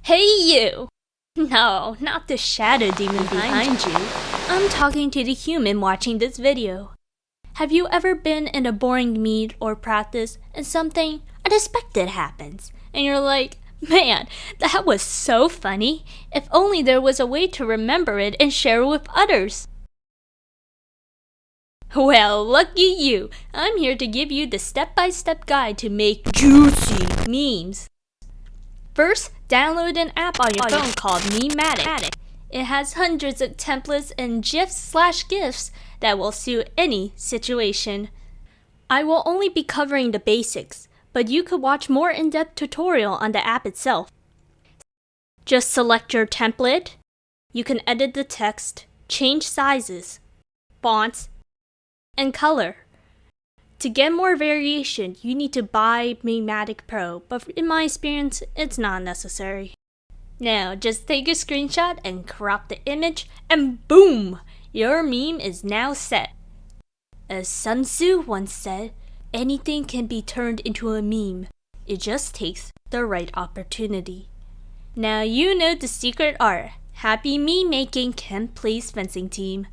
Hey you! No, not the shadow demon behind you. I'm talking to the human watching this video. Have you ever been in a boring meet or practice and something unexpected happens and you're like, man, that was so funny. If only there was a way to remember it and share it with others. Well, lucky you. I'm here to give you the step-by-step guide to make juicy memes. First, download an app on your phone called Memematic. It has hundreds of templates and GIFs/GIFs that will suit any situation. I will only be covering the basics, but you could watch more in-depth tutorial on the app itself. Just select your template. You can edit the text, change sizes, fonts, and color. To get more variation, you need to buy Memematic Pro, but in my experience, it's not necessary. Now, just take a screenshot and crop the image, and boom! Your meme is now set. As Sun Tzu once said, anything can be turned into a meme. It just takes the right opportunity. Now you know the secret art. Happy meme making, Ken Plays Fencing Team.